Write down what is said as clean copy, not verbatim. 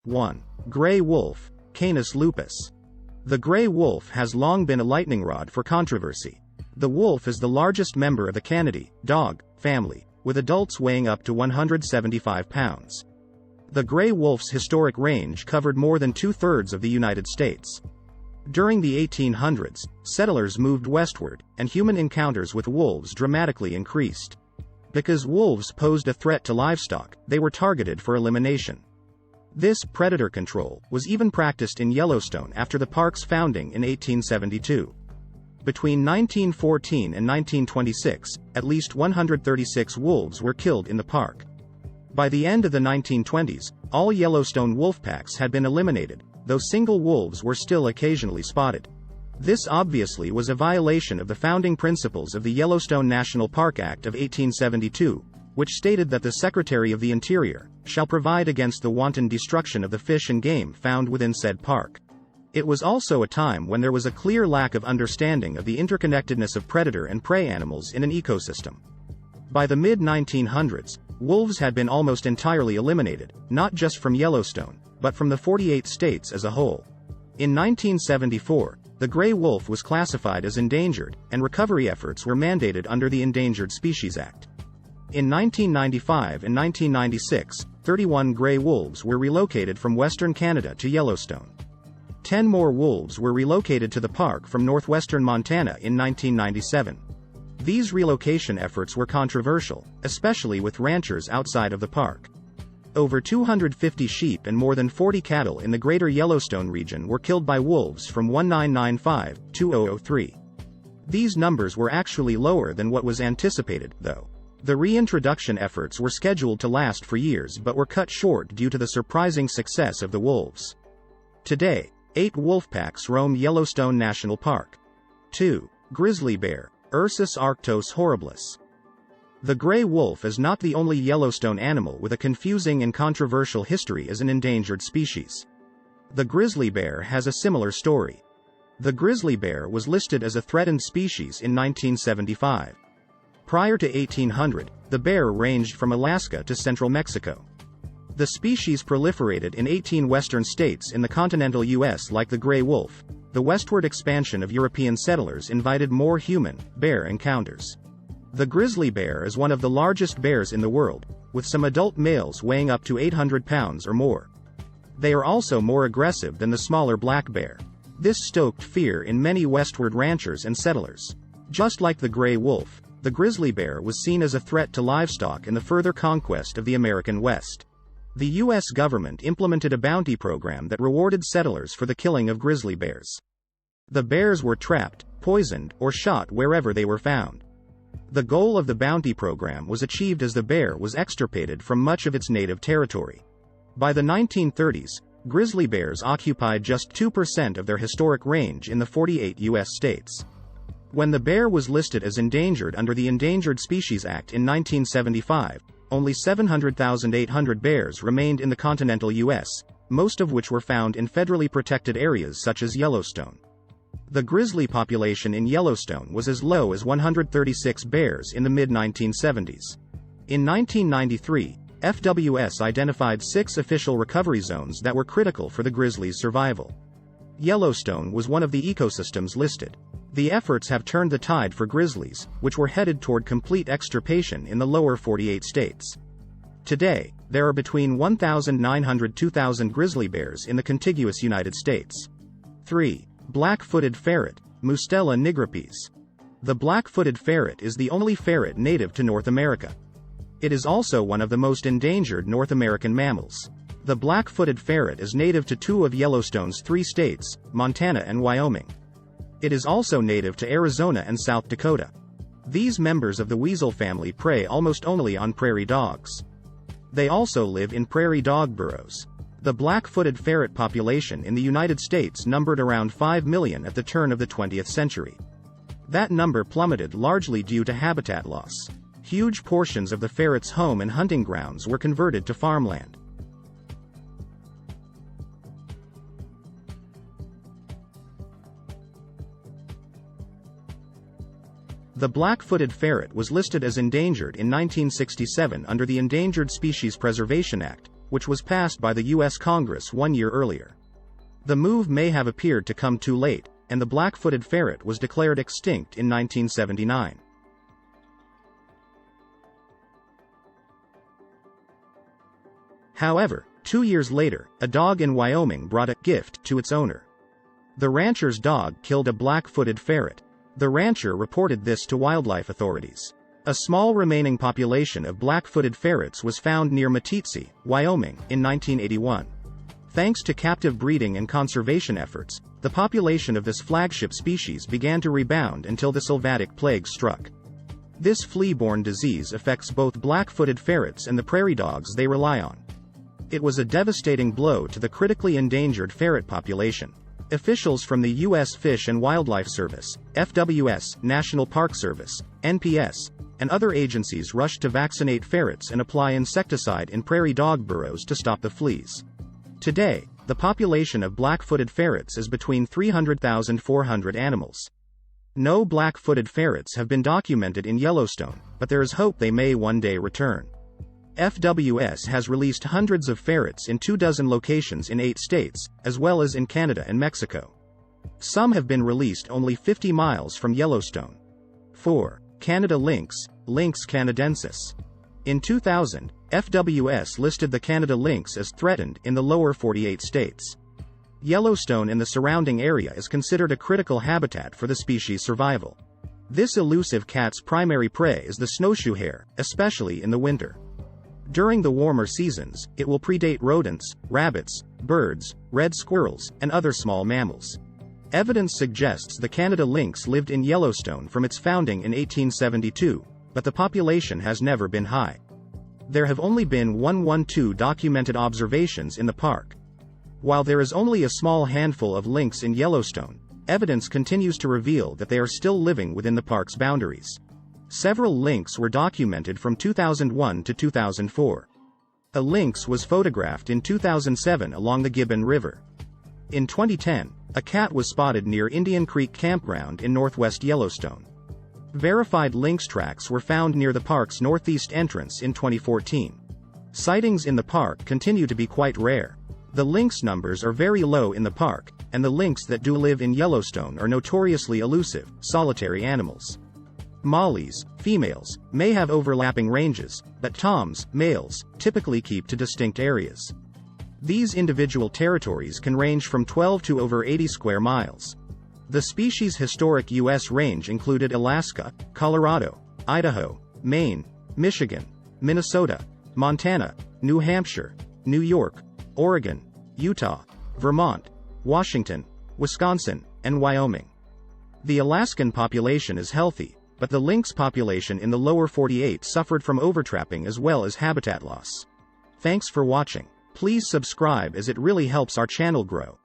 1. Gray wolf, Canis lupus. The gray wolf has long been a lightning rod for controversy. The wolf is the largest member of the Canidae dog family, with adults weighing up to 175 pounds. The gray wolf's historic range covered more than two-thirds of the United States. During the 1800s, settlers moved westward, and human encounters with wolves dramatically increased. Because wolves posed a threat to livestock, they were targeted for elimination. This predator control was even practiced in Yellowstone after the park's founding in 1872. Between 1914 and 1926, at least 136 wolves were killed in the park. By the end of the 1920s, all Yellowstone wolf packs had been eliminated, though single wolves were still occasionally spotted. This obviously was a violation of the founding principles of the Yellowstone National Park Act of 1872, which stated that the Secretary of the Interior shall provide against the wanton destruction of the fish and game found within said park. It was also a time when there was a clear lack of understanding of the interconnectedness of predator and prey animals in an ecosystem. By the mid-1900s, wolves had been almost entirely eliminated, not just from Yellowstone, but from the 48 states as a whole. In 1974, the gray wolf was classified as endangered, and recovery efforts were mandated under the Endangered Species Act. In 1995 and 1996, 31 gray wolves were relocated from western Canada to Yellowstone. 10 more wolves were relocated to the park from northwestern Montana in 1997. These relocation efforts were controversial, especially with ranchers outside of the park. Over 250 sheep and more than 40 cattle in the greater Yellowstone region were killed by wolves from 1995-2003. These numbers were actually lower than what was anticipated, though. The reintroduction efforts were scheduled to last for years but were cut short due to the surprising success of the wolves. Today, 8 wolf packs roam Yellowstone National Park. 2. Grizzly bear, Ursus arctos horribilis. The gray wolf is not the only Yellowstone animal with a confusing and controversial history as an endangered species. The grizzly bear has a similar story. The grizzly bear was listed as a threatened species in 1975. Prior to 1800, the bear ranged from Alaska to central Mexico. The species proliferated in 18 western states in the continental U.S. Like the gray wolf, the westward expansion of European settlers invited more human-bear encounters. The grizzly bear is one of the largest bears in the world, with some adult males weighing up to 800 pounds or more. They are also more aggressive than the smaller black bear. This stoked fear in many westward ranchers and settlers. Just like the gray wolf, the grizzly bear was seen as a threat to livestock in the further conquest of the American West. The U.S. government implemented a bounty program that rewarded settlers for the killing of grizzly bears. The bears were trapped, poisoned, or shot wherever they were found. The goal of the bounty program was achieved as the bear was extirpated from much of its native territory. By the 1930s, grizzly bears occupied just 2% of their historic range in the 48 U.S. states. When the bear was listed as endangered under the Endangered Species Act in 1975, only 700,800 bears remained in the continental U.S., most of which were found in federally protected areas such as Yellowstone. The grizzly population in Yellowstone was as low as 136 bears in the mid-1970s. In 1993, FWS identified 6 official recovery zones that were critical for the grizzly's survival. Yellowstone was one of the ecosystems listed. The efforts have turned the tide for grizzlies, which were headed toward complete extirpation in the lower 48 states. Today, there are between 1,900 to 2,000 grizzly bears in the contiguous United States. 3. Black-footed ferret, Mustela nigripes. The black-footed ferret is the only ferret native to North America. It is also one of the most endangered North American mammals. The black-footed ferret is native to 2 of Yellowstone's 3 states, Montana and Wyoming. It is also native to Arizona and South Dakota. These members of the weasel family prey almost only on prairie dogs. They also live in prairie dog burrows. The black-footed ferret population in the United States numbered around 5 million at the turn of the 20th century. That number plummeted largely due to habitat loss. Huge portions of the ferret's home and hunting grounds were converted to farmland. The black-footed ferret was listed as endangered in 1967 under the Endangered Species Preservation Act, which was passed by the U.S. Congress 1 year earlier. The move may have appeared to come too late, and the black-footed ferret was declared extinct in 1979. However, 2 years later, a dog in Wyoming brought a gift to its owner. The rancher's dog killed a black-footed ferret. The rancher reported this to wildlife authorities. A small remaining population of black-footed ferrets was found near Meeteetse, Wyoming, in 1981. Thanks to captive breeding and conservation efforts, the population of this flagship species began to rebound until the sylvatic plague struck. This flea-borne disease affects both black-footed ferrets and the prairie dogs they rely on. It was a devastating blow to the critically endangered ferret population. Officials from the U.S. Fish and Wildlife Service, FWS, National Park Service, NPS, and other agencies rushed to vaccinate ferrets and apply insecticide in prairie dog burrows to stop the fleas. Today, the population of black-footed ferrets is between 300,000 and 400 animals. No black-footed ferrets have been documented in Yellowstone, but there is hope they may one day return. FWS has released hundreds of ferrets in 24 locations in 8 states, as well as in Canada and Mexico. Some have been released only 50 miles from Yellowstone. 4. Canada lynx, Lynx canadensis. In 2000, FWS listed the Canada lynx as threatened in the lower 48 states. Yellowstone and the surrounding area is considered a critical habitat for the species' survival. This elusive cat's primary prey is the snowshoe hare, especially in the winter. During the warmer seasons, it will predate rodents, rabbits, birds, red squirrels, and other small mammals. Evidence suggests the Canada lynx lived in Yellowstone from its founding in 1872, but the population has never been high. There have only been 112 documented observations in the park. While there is only a small handful of lynx in Yellowstone, evidence continues to reveal that they are still living within the park's boundaries. Several lynx were documented from 2001 to 2004. A lynx was photographed in 2007 along the Gibbon River. In 2010, a cat was spotted near Indian Creek Campground in northwest Yellowstone. Verified lynx tracks were found near the park's northeast entrance in 2014. Sightings in the park continue to be quite rare. The lynx numbers are very low in the park, and the lynx that do live in Yellowstone are notoriously elusive, solitary animals. Mollies, females, may have overlapping ranges, but toms, males, typically keep to distinct areas. These individual territories can range from 12 to over 80 square miles. The species' historic U.S. range included Alaska, Colorado, Idaho, Maine, Michigan, Minnesota, Montana, New Hampshire, New York, Oregon, Utah, Vermont, Washington, Wisconsin, and Wyoming. The Alaskan population is healthy, but the lynx population in the lower 48 suffered from overtrapping as well as habitat loss. Thanks for watching. Please subscribe as it really helps our channel grow.